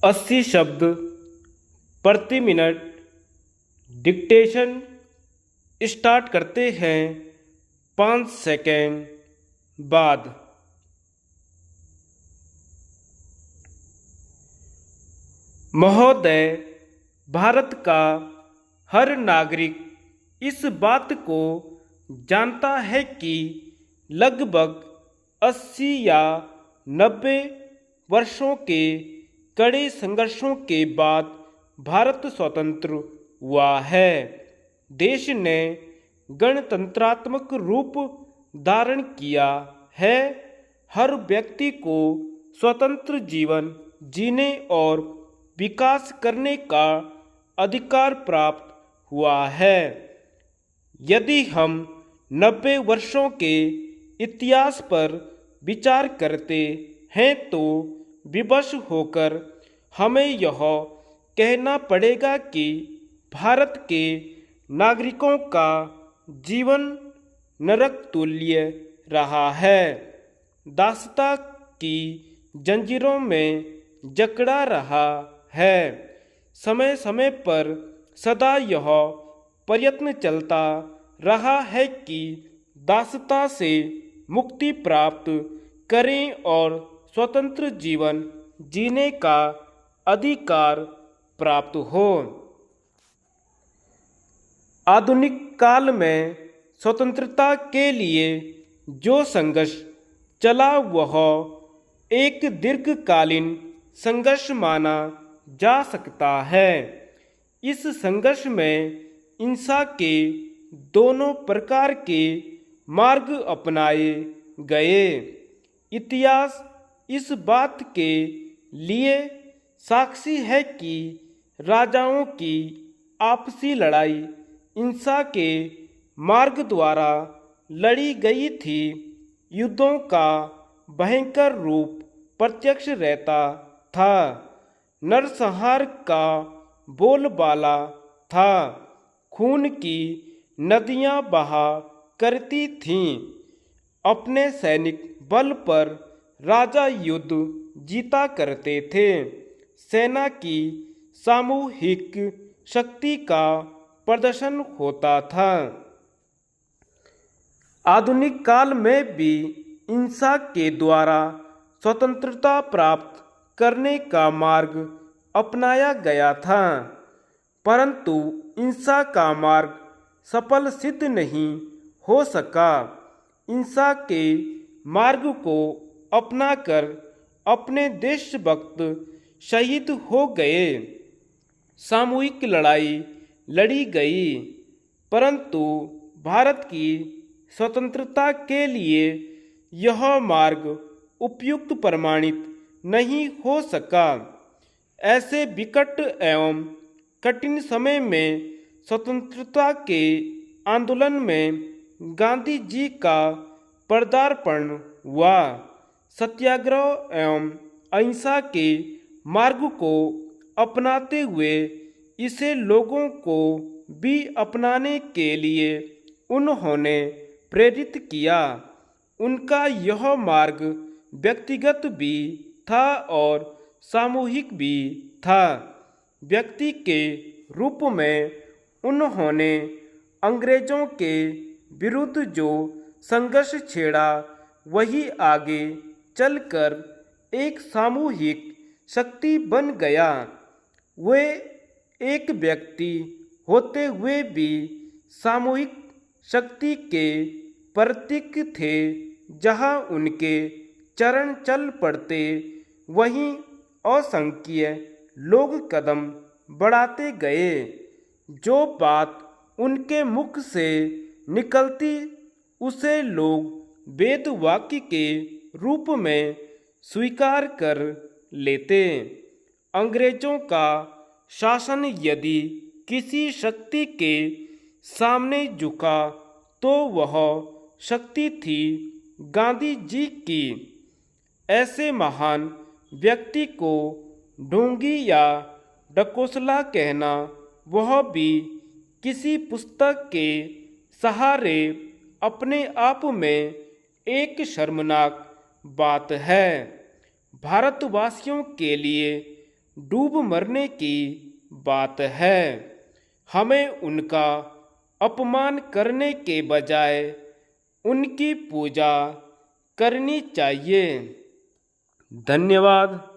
80 शब्द प्रति minute dictation start करते हैं 5 सेकेंड बाद। महोदय, भारत का हर नागरिक इस बात को जानता है कि लगभग 80 या 90 वर्षों के कड़े संघर्षों के बाद भारत स्वतंत्र हुआ है। देश ने गणतंत्रात्मक रूप धारण किया है। हर व्यक्ति को स्वतंत्र जीवन जीने और विकास करने का अधिकार प्राप्त हुआ है। यदि हम 90 वर्षों के इतिहास पर विचार करते हैं तो विवश होकर हमें यह कहना पड़ेगा कि भारत के नागरिकों का जीवन नरक तुल्य रहा है। दासता की जंजीरों में जकड़ा रहा है। समय समय पर सदा यह प्रयत्न चलता रहा है कि दासता से मुक्ति प्राप्त करें और स्वतंत्र जीवन जीने का अधिकार प्राप्त हो। आधुनिक काल में स्वतंत्रता के लिए जो संघर्ष चला वह एक दीर्घकालीन संघर्ष माना जा सकता है। इस संघर्ष में हिंसा के दोनों प्रकार के मार्ग अपनाए गए। इतिहास इस बात के लिए साक्षी है कि राजाओं की आपसी लड़ाई हिंसा के मार्ग द्वारा लड़ी गई थी। युद्धों का भयंकर रूप प्रत्यक्ष रहता था। नरसंहार का बोलबाला था। खून की नदियां बहा करती थीं। अपने सैनिक बल पर राजा युद्ध जीता करते थे। सेना की सामूहिक शक्ति का प्रदर्शन होता था। आधुनिक काल में भी हिंसा के द्वारा स्वतंत्रता प्राप्त करने का मार्ग अपनाया गया था, परंतु हिंसा का मार्ग सफल सिद्ध नहीं हो सका। हिंसा के मार्ग को अपनाकर अपने देशभक्त शहीद हो गए। सामूहिक लड़ाई लड़ी गई, परंतु भारत की स्वतंत्रता के लिए यह मार्ग उपयुक्त प्रमाणित नहीं हो सका। ऐसे विकट एवं कठिन समय में स्वतंत्रता के आंदोलन में गांधी जी का पदार्पण हुआ। सत्याग्रह एवं अहिंसा के मार्ग को अपनाते हुए इसे लोगों को भी अपनाने के लिए उन्होंने प्रेरित किया। उनका यह मार्ग व्यक्तिगत भी था और सामूहिक भी था। व्यक्ति के रूप में उन्होंने अंग्रेजों के विरुद्ध जो संघर्ष छेड़ा वही आगे चलकर एक सामूहिक शक्ति बन गया। वे एक व्यक्ति होते हुए भी सामूहिक शक्ति के प्रतीक थे। जहां उनके चरण चल पड़ते वहीं असंख्य लोग कदम बढ़ाते गए। जो बात उनके मुख से निकलती उसे लोग वेद वाक्य के रूप में स्वीकार कर लेते। अंग्रेजों का शासन यदि किसी शक्ति के सामने झुका तो वह शक्ति थी गांधी जी की। ऐसे महान व्यक्ति को ढोंगी या डकोसला कहना वह भी किसी पुस्तक के सहारे अपने आप में एक शर्मनाक बात है। भारतवासियों के लिए डूब मरने की बात है। हमें उनका अपमान करने के बजाय उनकी पूजा करनी चाहिए। धन्यवाद।